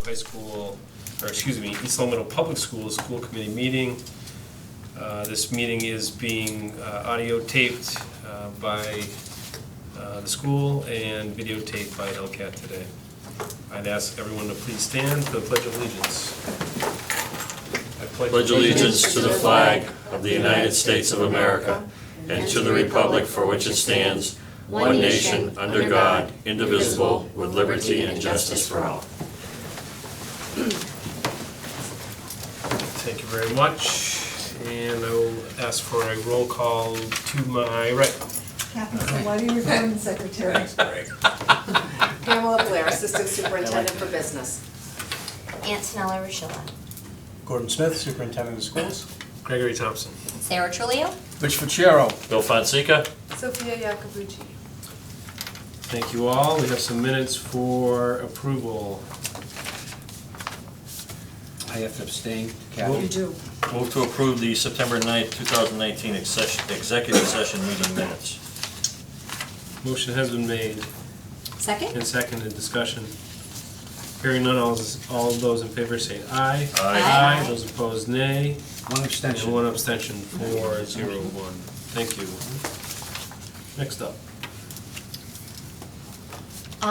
High School, or excuse me, East Long Meadow Public Schools School Committee meeting. This meeting is being audio taped by the school and videotaped by LCAT today. I'd ask everyone to please stand for the Pledge of Allegiance. I pledge allegiance to the flag of the United States of America and to the republic for which it stands, one nation, under God, indivisible, with liberty and justice for all. Thank you very much. And I will ask for a roll call to my right. Kathy Saletti, Recording Secretary. Thanks, Greg. Pamela Blair, Assistant Superintendent for Business. Antonella Rochilla. Gordon Smith, Superintendent of Schools. Gregory Thompson. Sarah Trulio. Rich Ficciero. Bill Fonseca. Sophia Iacobucci. Thank you all. We have some minutes for approval. I have to abstain. You Kathy? do. Move to approve the September 9th, 2019 executive session meeting minutes. Motion has been made Second. and seconded. Discussion. Hearing none, all those in favor say aye. Aye. Those opposed, nay. One And abstention. one abstention, 4-0-1. Thank you. Next up.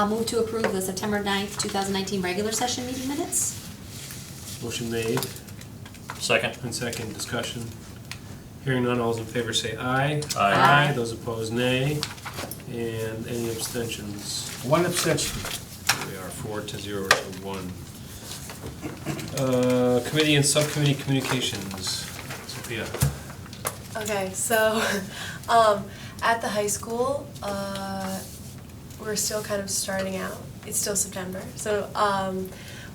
Move to approve the September 9th, 2019 regular session meeting minutes. Motion made Second. and seconded. Discussion. Hearing none, all those in favor say aye. Aye. Those opposed, nay. And any abstentions? One abstention. Here we are, 4-0-1. Committee and subcommittee communications. Sophia. Okay, so at the high school, we're still kind of starting out. It's still September. So,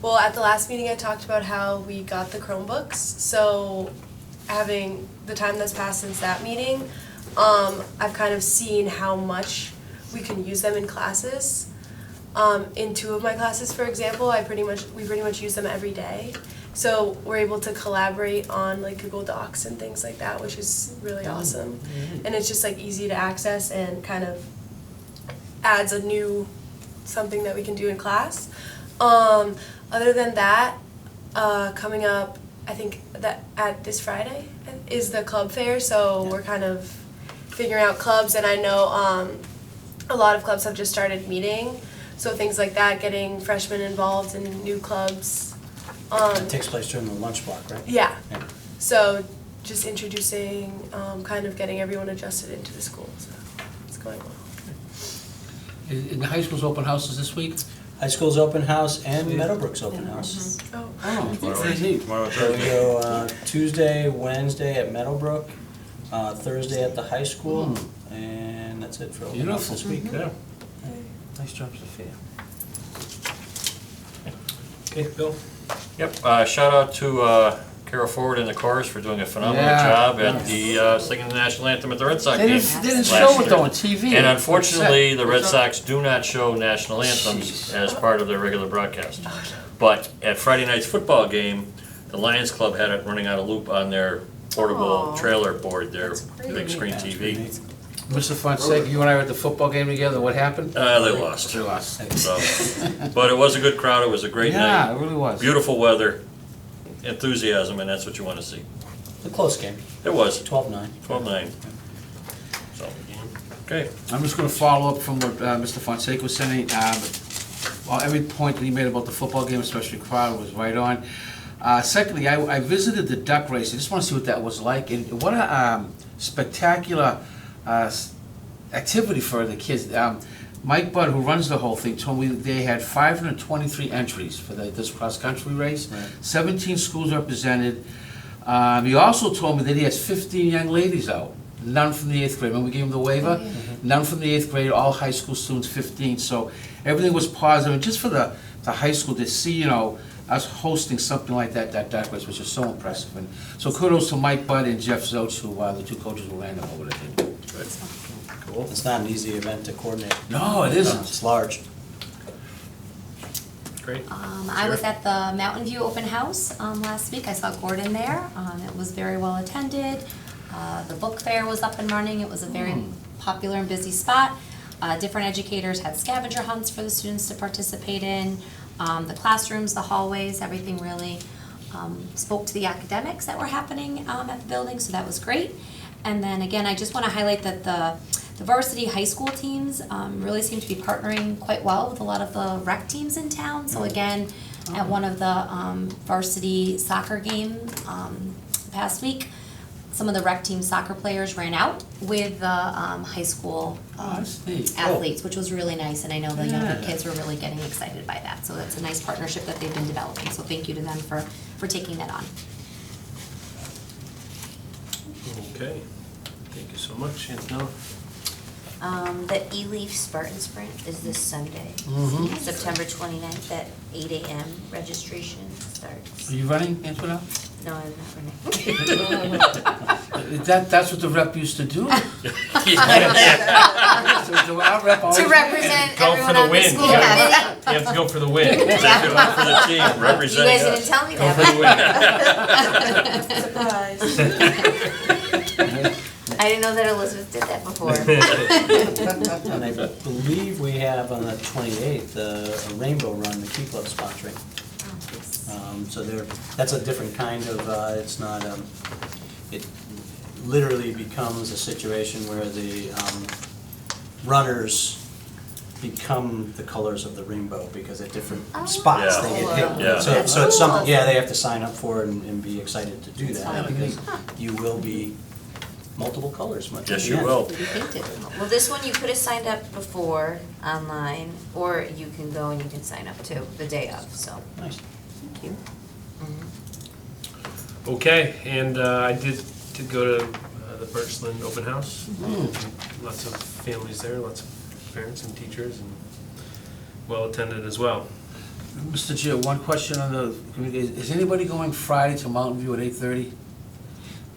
well, at the last meeting I talked about how we got the Chromebooks. So having the time that's passed since that meeting, I've kind of seen how much we can use them in classes. In two of my classes, for example, we pretty much use them every day. So we're able to collaborate on like Google Docs and things like that, which is really awesome. And it's just like easy to access and kind of adds a new something that we can do in class. Other than that, coming up, I think that at this Friday is the club fair, so we're kind of figuring out clubs, and I know a lot of clubs have just started meeting, so things like that, getting freshmen involved in new clubs. It takes place during the lunch block, right? Yeah. Yeah. So just introducing, kind of getting everyone adjusted into the school, so it's going well. In the high school's open houses this week? High school's open house and Meadowbrook's open house. Oh. Oh, Tomorrow. very neat. Tomorrow, So we Thursday. go Tuesday, Wednesday at Meadowbrook, Thursday at the high school, and that's it for open house this week. Yeah. Nice job, Sophia. Okay, Bill? Yep, shout out to Carol Forward and the chorus for doing a phenomenal Yeah. job at the singing the national anthem at the Red Sox They game. didn't last show it year. though on TV. And unfortunately, the Red What's Sox do not show national anthems Jeez. as part of their regular broadcast. But at Friday night's football game, the Lions Club had it running on a loop on their portable Aw. trailer board, their That's great. big screen That's TV. great. Mr. Fonseca, you and I were at the football game together. What happened? They lost. We lost. So, but it was a good crowd, it was a great Yeah, night. it really was. Beautiful weather, enthusiasm, and that's what you want to see. A close game, It was 12-9. 12-9. So, okay. I'm just gonna follow up from what Mr. Fonseca was saying. Well, every point that he made about the football game, especially crowd, was right on. Secondly, I visited the duck race. I just wanna see what that was like, and what a spectacular activity for the kids. Mike Budd, who runs the whole thing, told me that they had 523 entries for this cross-country race. Right. 17 schools represented. He also told me that he has 15 young ladies out, none from the 8th grade. Remember we gave him the waiver? None from the 8th grade, all high school students, 15. So everything was positive. And just for the high school to see, us hosting something like that duck race, which is so impressive. And so kudos to Mike Budd and Jeff Zoch, who the two coaches who ran it over the thing. Cool. It's not an easy event to coordinate. No, it isn't. It's large. Great. I was at the Mountain View Open House last week. I saw Gordon there. It was very well attended. The book fair was up and running. It was a very popular and busy spot. Different educators had scavenger hunts for the students to participate in. The classrooms, the hallways, everything really spoke to the academics that were happening at the building, so that was great. And then again, I just want to highlight that the varsity high school teams really seem to be partnering quite well with a lot of the rec teams in town. So again, at one of the varsity soccer games past week, some of the rec team soccer players ran out with the high school That's neat. athletes, which was really nice, and I know the younger Yeah. kids were really getting excited by that. So that's a nice partnership that they've been developing, so thank you to them for taking that on. Okay, thank you so much, Antonella. The E-Leaf Spartan Sprint is this Sunday, September 29th at 8 a.m. Registration starts. Are you running, Antoinette? No, I'm not running. That's what the rep used to do? So our rep always- To represent Go for everyone the on the win. school Yeah. committee. You have to go for the win. Exactly, one for the team, You representing guys didn't us. tell me Go for that. the win. Surprise. I didn't know that Elizabeth did that before. And I believe we have on the 28th, a Rainbow Run, the Key Club sponsoring. So that's a different kind of, it's not, it literally becomes a situation where the runners become the colors of the rainbow, because at different spots Yeah. they get hit. Yeah. So it's something, yeah, they have to sign up for it and be excited to do That's that, fun. because you will be multiple colors much at Yes, the you end. will. To be painted. Well, this one you could have signed up before online, or you can go and you can sign up too, the day of, so. Nice. Thank you. Okay, and I did go to the Birchland Open House. Lots of families there, lots of parents and teachers, and well-attended as well. Mr. Chair, one question on the committee, is anybody going Friday to Mountain View at 8:30?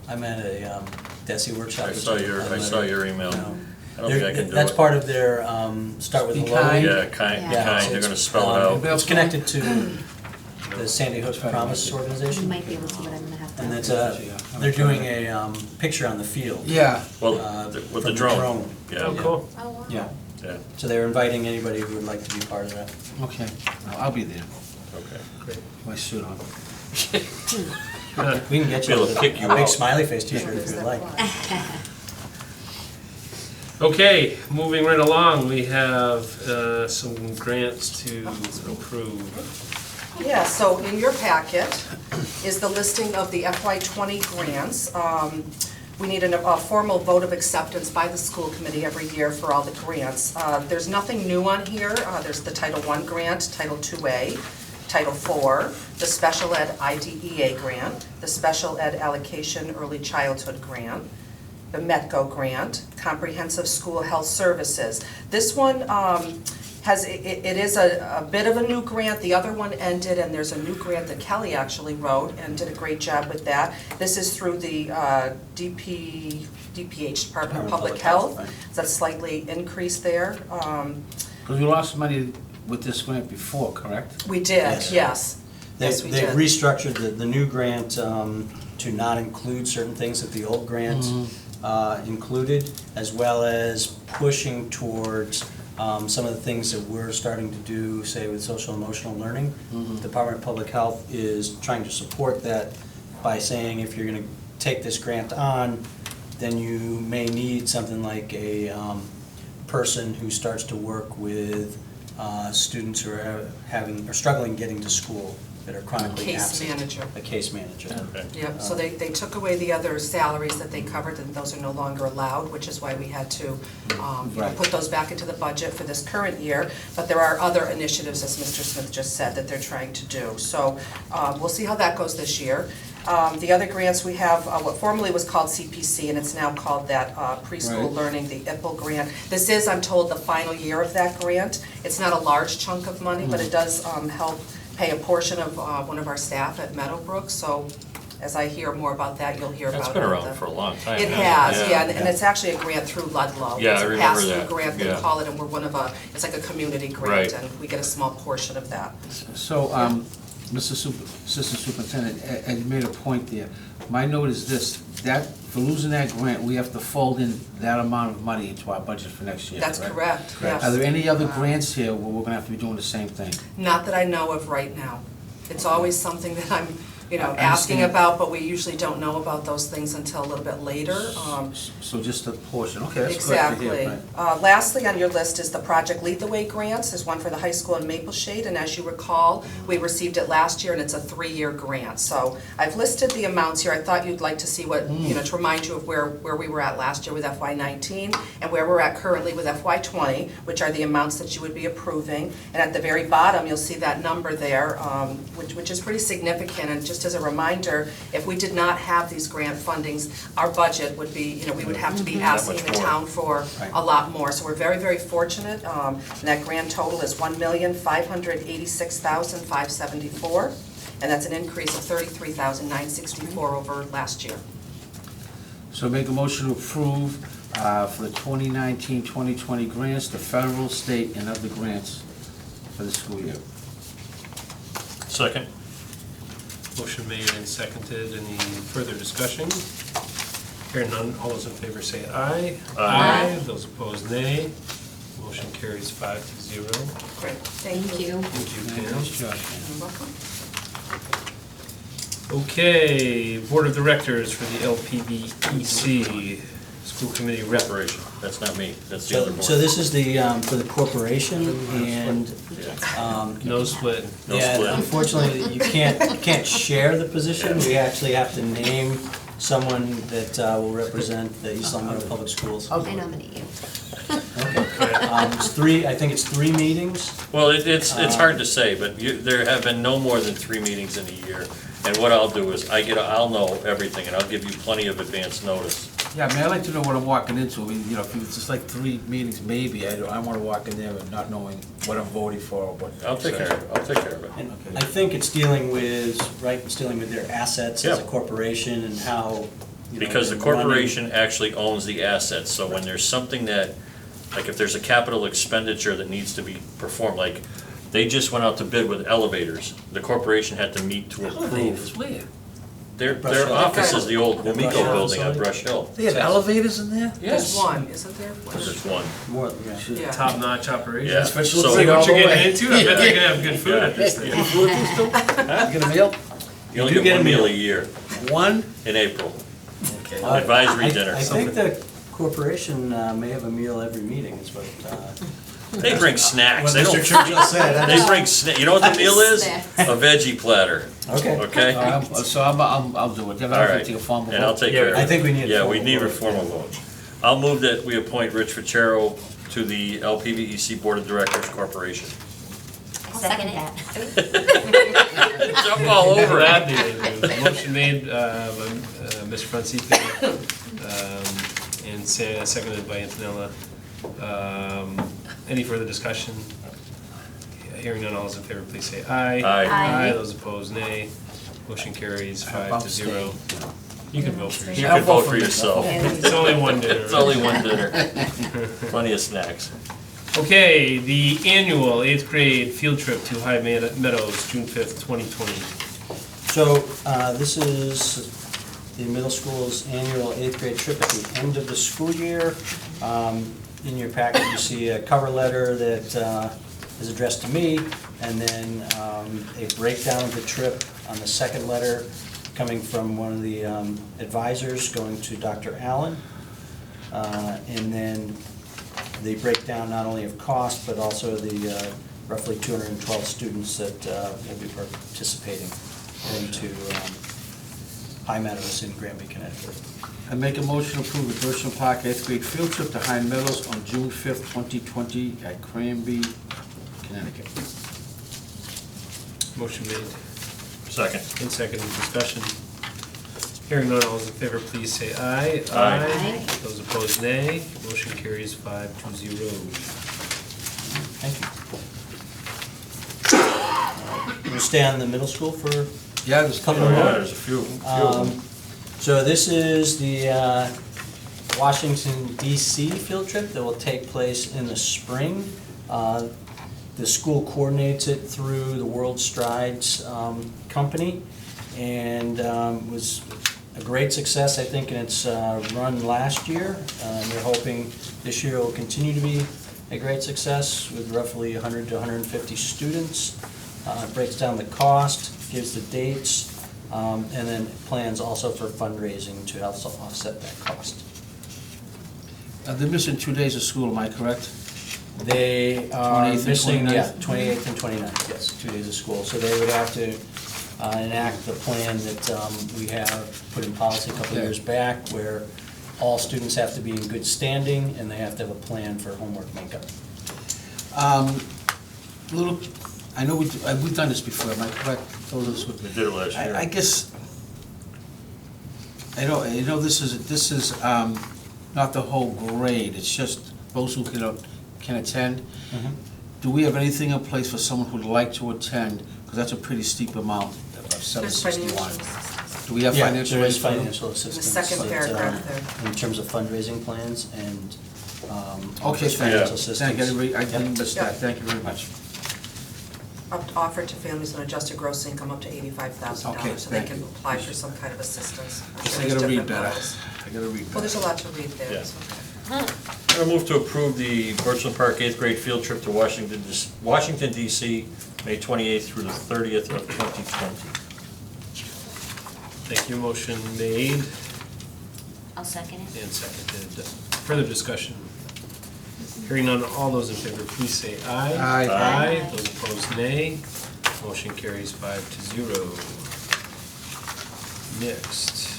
I'm at a DESI workshop. I which saw your email. No. I don't think I can do it. That's part of their, start with Be hello. kind. Yeah, kind, Yeah. kind, they're gonna spell it out. It's connected to the Sandy Hook Promise You organization, might be able to, but I'm gonna have to. and it's they're doing a picture on the field. Yeah. Well, with from the drone. Yeah, Oh, cool. Oh, wow. Yeah, yeah, so they're inviting anybody who would like to be part of that. Okay, I'll be there, okay. Great. my suit on. We can get Be you able to pick you a big out. smiley face t-shirt if you'd like. Okay, moving right along, we have some grants to approve. Yeah, so in your packet is the listing of the FY '20 grants. We need a formal vote of acceptance by the school committee every year for all the grants. There's nothing new on here. There's the Title I grant, Title IIA, Title IV, the Special Ed IDEA grant, the Special Ed Allocation Early Childhood grant, the METCO grant, Comprehensive School Health Services. This one it is a bit of a new grant. The other one ended, and there's a new grant that Kelly actually wrote and did a great job with that. This is through the DPH, Department of Public Health. Right. So that's slightly increased there. Because we lost money with this grant before, correct? We did, Yes. yes. Yes, we They've did. restructured the new grant to not include certain things that the old grant included, as well as pushing towards some of the things that we're starting to do, say with social emotional learning. Department of Public Health is trying to support that by saying if you're going to take this grant on, then you may need something like a person who starts to work with students who are struggling getting to school, that are chronically Case absent. manager. A case manager. Okay. Yep, so they took away the other salaries that they covered, and those are no longer allowed, which is why we had to Right. put those back into the budget for this current year. But there are other initiatives, as Mr. Smith just said, that they're trying to do. So we'll see how that goes this year. The other grants we have, what formerly was called CPC, and it's now called that preschool Right. learning, the IPPL grant. This is, I'm told, the final year of that grant. It's not a large chunk of money, but it does help pay a portion of one of our staff at Meadowbrook. So as I hear more about that, you'll hear about it. That's been around for a long time. It hasn't has, yeah, and it's actually a grant through Ludlow. Yeah, I remember that, It's a pass-through grant, they yeah. call it, and we're one of it's like a community grant, Right. and we get a small portion of that. So, Assistant Superintendent, Ed made a point there. My note is this, for losing that grant, we have to fold in that amount of money into our budget for next year, That's correct, yes. Are there any other grants here where we're gonna have to be doing the same thing? Not that I know of right now. It's always something that I'm, I asking understand. about, but we usually don't know about those things until a little bit later. So just a portion, okay, that's good to hear. Exactly. Right. Lastly on your list is the Project Lead the Way grants. There's one for the high school in Maple Shade, and as you recall, we received it last year, and it's a 3-year grant. So I've listed the amounts here. I thought you'd like to see what, to remind you of where we were at last year with FY19 and where we're at currently with FY20, which are the amounts that you would be approving. And at the very bottom, you'll see that number there, which is pretty significant. And just as a reminder, if we did not have these grant fundings, our budget would be, we would have to be asking the town for a lot more. So we're very, very fortunate. And that grand total is $1,586,574, and that's an increase of $33,964 over last year. So make a motion to approve for the 2019-2020 grants, the federal, state, and other grants for the school year. Second. Motion made and seconded. Any further discussion? Hearing none, all those in favor say aye. Aye. Those opposed, nay. Motion carries 5-0. Great, thank you. Thank you, Pam. Nice job, Pam. You're welcome. Okay, Board of Directors for the LPVEC, School Committee Rep. Corporation. That's not me, that's the other board. So this is the, for the corporation, and, No split. No yeah, split. unfortunately, you can't share the position. We actually have to name someone that will represent the East Long Meadow Public Schools. I'll do I it. nominate you. I think it's 3 meetings. Well, it's hard to say, but there have been no more than 3 meetings in a year. And what I'll do is, I'll know everything, and I'll give you plenty of advance notice. Yeah, I mean, I like to know what I'm walking into. I mean, if it's just like 3 meetings, maybe, I want to walk in there and not knowing what I'm voting for or what. I'll take care of it. And Okay. I think it's dealing with their assets as a Yeah. corporation and how, Because the they're running. corporation actually owns the assets, so when there's something that, like if there's a capital expenditure that needs to be performed, like, they just went out to bid with elevators. The corporation had to meet to Elevators, approve. where? Their Brush Hill. office is the old Brush Womico Hill building on facility. Brush Hill. They have elevators in there? There's Yes. one, isn't there? There's one. More, yeah. Yeah. Top-notch operation. Yeah. Special So- See thing what all you're the getting way. into? I bet they're gonna have good food at this thing. You food this too? You get a meal? You only do get get a one meal meal. a year One? in April. Okay. Advisory dinner. I think the corporation may have a meal every meeting, is what. They bring snacks. What They Mr. don't. Churchill said. They bring you know what the meal is? Snacks. A veggie platter. Okay. Okay. So I'll do it. All right. Take a formal And I'll vote. take care of it. I think we need a Yeah, we formal need a vote. formal vote. I'll move that we appoint Rich Ficero to the LPVEC Board of Directors Corporation. I'll second that. Jump all over it. That motion made by Mr. Francisco and seconded by Antonella. Any further discussion? Hearing none, all those in favor, please say aye. Aye. Aye. Those opposed, nay. Motion carries I'll 5-0. You can vote for You yourself. can vote for yourself. It's only one dinner. It's only one dinner. Plenty of snacks. Okay, the annual 8th grade field trip to High Meadows, June 5th, 2020. So, this is the middle school's annual 8th grade trip at the end of the school year. In your packet, you see a cover letter that is addressed to me, and then a breakdown of the trip on the second letter coming from one of the advisors going to Dr. Allen. And then the breakdown not only of cost, but also the roughly 212 students that will be participating into High Meadows in Granby, Connecticut. I make a motion to approve the Bersham Park 8th grade field trip to High Meadows on June 5th, 2020 at Granby, Connecticut. Motion made Second. and seconded, discussion. Hearing none, all those in favor, please say aye. Aye. Those opposed, nay. Motion carries 5-0. Thank you. We'll stay on the middle school for, Yeah, there's a couple Oh, yeah, more. there's a few. so this is the Washington DC field trip that will take place in the spring. The school coordinates it through the World Strides company, and was a great success, I think, in its run last year. They're hoping this year will continue to be a great success with roughly 100 to 150 students. Breaks down the cost, gives the dates, and then plans also for fundraising to help offset that cost. They're missing 2 days of school, am I correct? They are 28th and missing, 29th? yeah, 28th and 29th, yes, 2 days of school. So they would have to enact the plan that we have put in policy a couple of years back, where all students have to be in good standing, and they have to have a plan for homework makeup. Little, I know we've done this before, am I correct? Told us what- We did it last year. I guess, I know this is not the whole grade, it's just those who can attend. Do we have anything in place for someone who'd like to attend? Because that's a pretty steep amount, of There's 761. financial assistance. Do we have Yeah, financial there aid is for them? financial assistance. second but, paragraph there. In terms of fundraising plans and Okay, offers thank financial you. assistance. Thank you, I didn't miss Yep. that, thank you very much. Offered to families an adjusted gross income up to $85,000, Okay, so they thank can you. apply for some kind of assistance. I'm sure I there's gotta read different better, levels. I gotta read Well, there's a better. lot to read there. Yeah. It's okay. I'm gonna move to approve the Birchland Park 8th grade field trip to Washington DC, May 28th through the 30th of 2020. Thank you. Motion made I'll second it. and seconded. Further discussion? Hearing none, all those in favor, please say aye. Aye. Aye. Those opposed, nay. Motion carries 5-0. Next.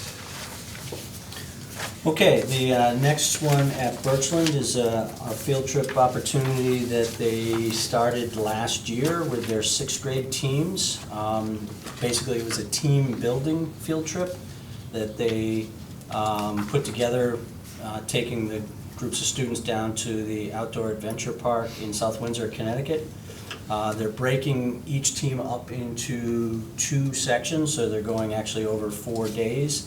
Okay, the next one at Birchland is a field trip opportunity that they started last year with their sixth grade teams. Basically, it was a team building field trip that they put together, taking the groups of students down to the outdoor adventure park in South Windsor, Connecticut. They're breaking each team up into 2 sections, so they're going actually over 4 days.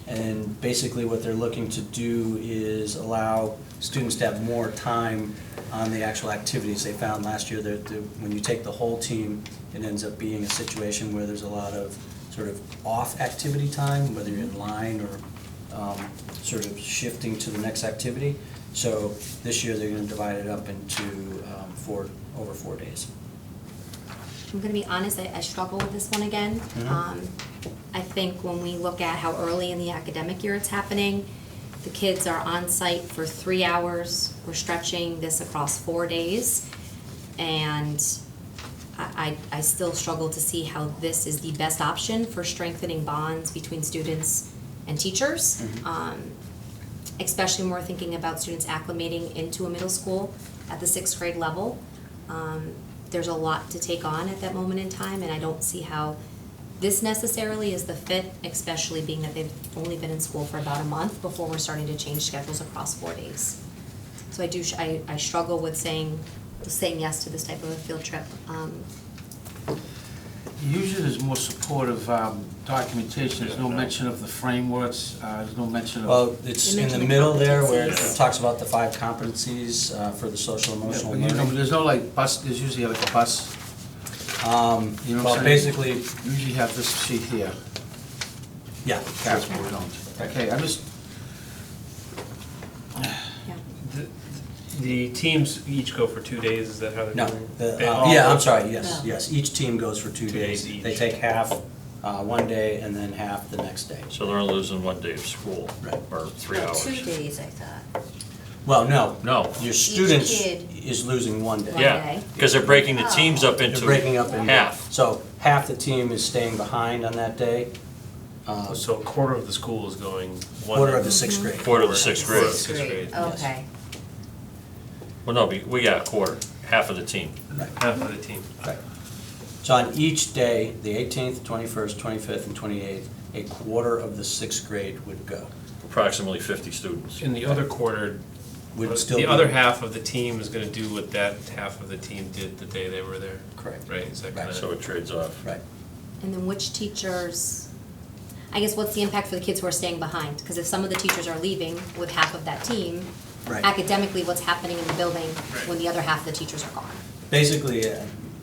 And basically what they're looking to do is allow students to have more time on the actual activities. They found last year that when you take the whole team, it ends up being a situation where there's a lot of sort of off activity time, whether you're in line or sort of shifting to the next activity. So this year they're going to divide it up into over 4 days. I'm gonna be honest, I struggle with this one again. I think when we look at how early in the academic year it's happening, the kids are on site for 3 hours, we're stretching this across 4 days, and I still struggle to see how this is the best option for strengthening bonds between students and teachers. Especially when we're thinking about students acclimating into a middle school at the 6th grade level. There's a lot to take on at that moment in time, and I don't see how this necessarily is the fit, especially being that they've only been in school for about a month before we're starting to change schedules across 4 days. So I struggle with saying yes to this type of a field trip. Usually there's more supportive documentation, there's no mention of the frameworks, there's no mention of. Well, it's They in the mention the middle there where it competencies. talks about the 5 competencies for the social Yeah, emotional but you know, learning. there's no like bus, there's usually like a bus, you know Well, what I'm saying? basically, Usually have this sheet here, yeah. that's what we don't. Okay, I just, Yeah. The teams each go for 2 days, is that how they're No, doing? the, They all yeah, go I'm for- sorry, yes, Yeah. yes. Each team goes for 2 2 days. days each. They take half one day and then half the next day. So they're only losing 1 day of school, Right. or 3 No, hours. 2 days, I thought. Well, no. No. Your students kid. is losing 1 day. One Yeah, day. because they're breaking the teams up They're into breaking up in half. So half the team is staying behind on that day. So a quarter of the school is going one. Quarter of the 6th grade. Quarter of the 6th grade. Sixth grade. Okay. Well, no, we got a quarter, half of the team. Right. Half of the team. Right. So on each day, the 18th, 21st, 25th, and 28th, a quarter of the 6th grade would go. Approximately 50 students. In the other quarter, Would still the be- other half of the team is gonna do what that half of the team did the day they were there, Correct. right? Is that Right. kinda? So it trades off. Right. And then which teachers, I guess what's the impact for the kids who are staying behind? Because if some of the teachers are leaving with half of that team, Right. academically, what's happening in the building when the other half of the teachers are gone? Basically,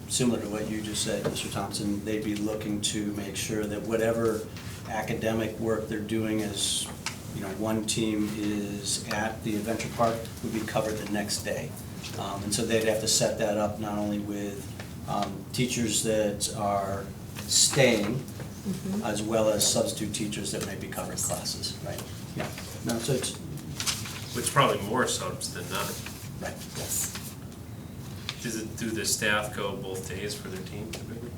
similar to what you just said, Mr. Thompson, they'd be looking to make sure that whatever academic work they're doing is, one team is at the adventure park, would be covered the next day. And so they'd have to set that up not only with teachers that are staying, as well as substitute teachers that might be covering classes, right? Yeah, no, so it's, It's probably more subs than not. right, Yes. Do the staff go both days for their team typically?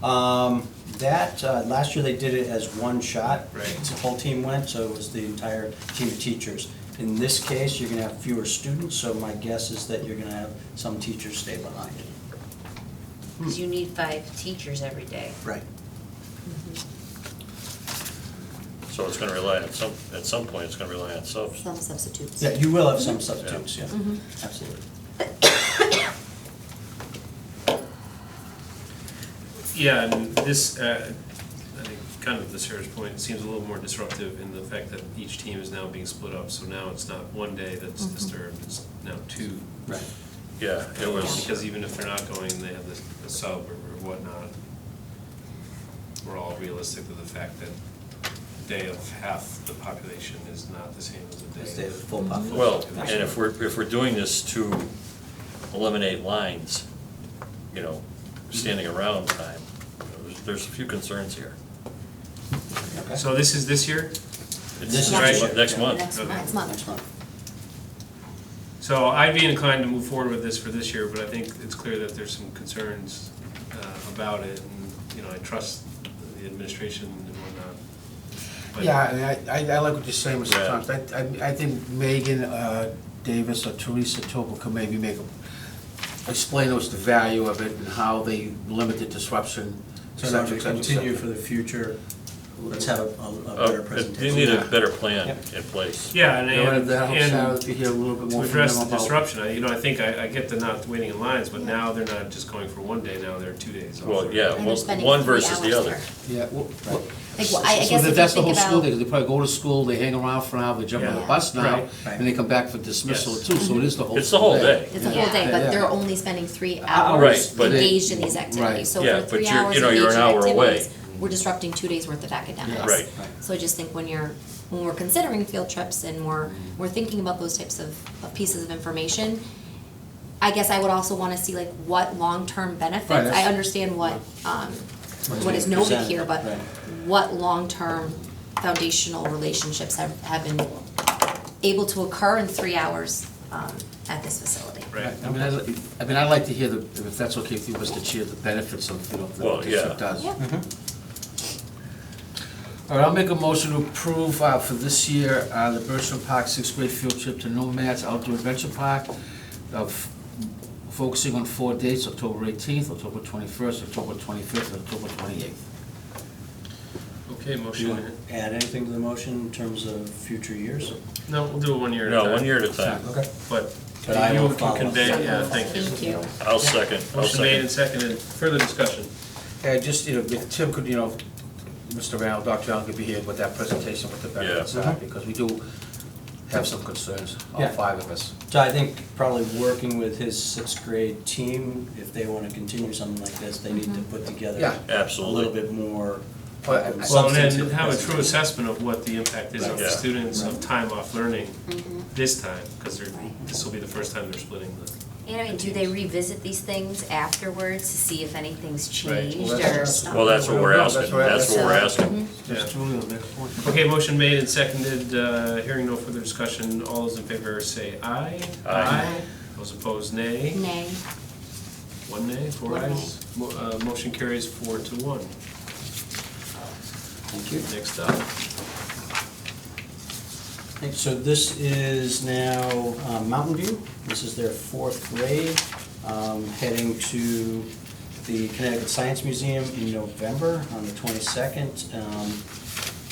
Last year they did it as one shot. Right. The whole team went, so it was the entire team of teachers. In this case, you're gonna have fewer students, so my guess is that you're gonna have some teachers stay behind. Because you need 5 teachers every day. Right. So it's gonna rely on at some point, it's gonna rely on subs. Some substitutes. Yeah, you will have some substitutes, yeah, absolutely. Yeah, and this, I think, kind of to Sarah's point, seems a little more disruptive in the fact that each team is now being split up, so now it's not one day that's disturbed, it's now 2. Right. Yeah, it was, Because even if they're not going, they have the sub or whatnot. We're all realistic to the fact that a day of half the population is not the same as a Stay day with of full population. well, and if we're doing this to eliminate lines, standing around time, there's a few concerns here. Okay. So this is this year? This is Right. Next month. Next Okay. next month. Next month. So I'd be inclined to move forward with this for this year, but I think it's clear that there's some concerns about it, and, I trust the administration and whatnot. But- Yeah, and I like what you're saying, Mr. Yeah. Thomas. I think Megan Davis or Teresa Tobin could maybe explain to us the value of it and how they limit the disruption. So in order to continue for the future, let's have a better They presentation. need a better plan Yep. in place. Yeah, and, You know, that helps Sarah and to hear a little bit to more from address them the about. disruption, I think I get the not waiting in lines, but now they're not just going for one day, now they're 2 days. off. Well, yeah, And they're spending one 3 versus the hours other. there. Yeah, Like, well, I guess so if you that's the think whole school about- day, 'cause they probably go to school, they hang around for an hour, they jump on the Yeah. bus now, Right. and they come back for dismissal Yes. too, so it is the whole. It's the whole day. It's a whole day, Yeah. but they're only spending 3 Right, hours but- engaged in these activities. Right. So Yeah, for 3 but you're- hours you're engaged an in hour away. activities, we're disrupting 2 days worth of academics. Yeah. Right. So I just think when we're considering field trips and we're thinking about those types of pieces of information, I guess I would also wanna see like what long-term benefits, Right, I that's- understand what is being noted presented, here, but right. what long-term foundational relationships have been able to occur in 3 hours at this facility. Right. I mean, I'd like to hear if that's okay with you, Mr. Chair, the benefits of, Well, what the yeah. district does. Yeah. All right, I'll make a motion to approve for this year, the Birchland Park 6th grade field trip to Nomad's Outdoor Adventure Park, of focusing on 4 dates, October 18th, October 21st, October 25th, and October 28th. Okay, Do you motion, want to add anything to the motion in terms of future years? no, we'll do it 1 year at a time. No, 1 year at a time. Okay. But But I you will can follow up. convey, yeah, thank you. Thank you. I'll second. Motion made and seconded, further discussion. Just, if Tim could, Mr. Randall, Dr. Allen could be here with that presentation, what the benefits Yeah. are, because we do have some concerns, all Yeah. 5 of us. So I think probably working with his 6th grade team, if they want to continue something like this, they need to put together Yeah. a Absolutely. little bit more. Well, Well, and then substantive have a true presentation. assessment of what the impact is of the Yeah. students of Right. time off learning this time, because Right. this will be the first time they're splitting the. And I mean, do they revisit these things afterwards to see if anything's Right. changed Well, that's- or? Well, that's what we're That's asking, what- that's what we're So- asking. Yeah. Just Julie, the next one. Okay, motion made and seconded, hearing no further discussion, all those in favor say aye. Aye. Those opposed, nay. Nay. 1 nay, 4 One ayes. Motion carries 4-1. Thank you. Next up. So this is now Mountain View. This is their 4th grade, heading to the Connecticut Science Museum in November on the 22nd.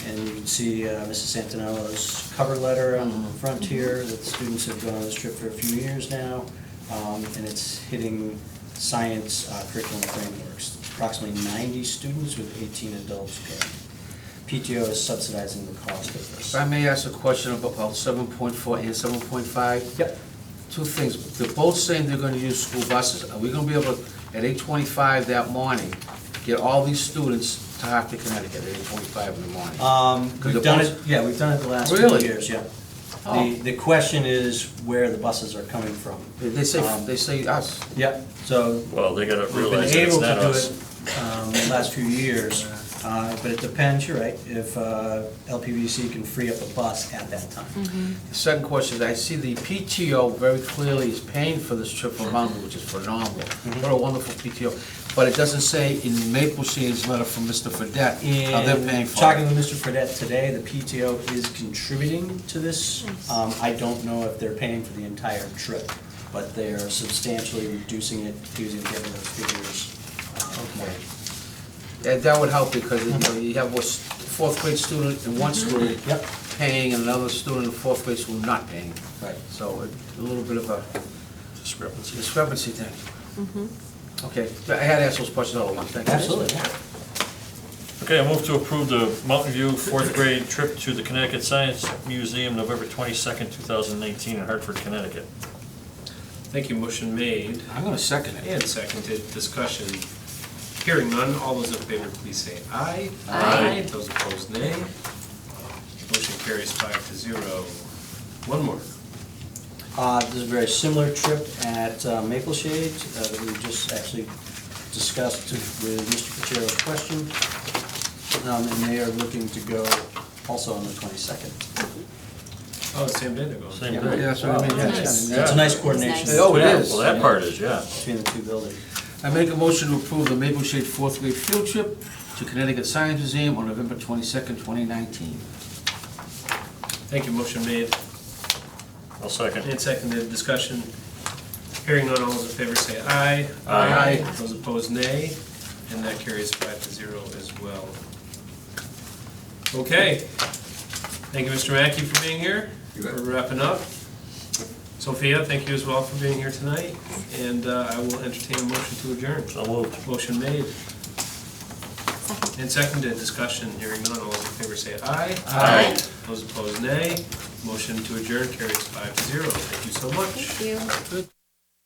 And you can see Mrs. Santinello's cover letter on the front here, that students have gone on this trip for a few years now. And it's hitting science curriculum frameworks. Approximately 90 students with 18 adults going. PTO is subsidizing the cost of this. If I may ask a question about 7.4 and 7.5? Yep. 2 things, they're both saying they're gonna use school buses. Are we gonna be able, at 8:25 that morning, get all these students to Hartford, Connecticut at 8:45 in the morning? We've the done bus- it, yeah, we've done it the last 2 Really? years, yeah. Oh. The question is where the buses are coming from. They say us. Yep, so Well, they gotta we've been realize that it's able to not do us. it the last few years, but it depends, you're right, if LPVC can free up a bus at that time. The second question is, I see the PTO very clearly is paying for this trip from Mountain, which is phenomenal. What a wonderful PTO. But it doesn't say in Maple Shade's letter from Mr. Fredette how they're paying for Talking it. with Mr. Fredette today, the PTO is contributing to this. I don't know if they're paying for the entire trip, but they are substantially reducing it, using together those figures. And that would help because, you know, you have a fourth grade student in one school Yep. paying and another student in fourth grade school not paying. Right. So a little bit of a discrepancy thing. Okay, I had to ask those questions all at once, thank you. Absolutely. Okay, I move to approve the Mountain View fourth grade trip to the Connecticut Science Museum, November 22nd, 2019 in Hartford, Connecticut. Thank you, motion made I'm gonna second it. and seconded, discussion. Hearing none, all those in favor, please say aye. Aye. Those opposed, nay. Motion carries 5-0. One more. This is a very similar trip at Maple Shade that we just actually discussed with Mr. Pacheco's question. And they are looking to go also on the 22nd. Oh, the same day they're going. Same Yeah. day. Yeah, that's what I mean, Yeah, yeah. it's a nice coordination Nice. Oh, it Yeah, is. well, that part is, yeah. between the two buildings. I make a motion to approve the Maple Shade fourth grade field trip to Connecticut Science Museum on November 22nd, 2019. Thank you, motion made I'll second. and seconded, discussion. Hearing none, all those in favor say aye. Aye. Those opposed, nay. And that carries 5-0 as well. Okay. Thank you, Mr. Mackey, for being here. We're wrapping up. Sophia, thank you as well for being here tonight. And I will entertain a motion to adjourn. So moved. Motion made and seconded, discussion. Hearing none, all those in favor say aye. Aye. Those opposed, nay. Motion to adjourn carries 5-0. Thank you so much. Thank you. Good.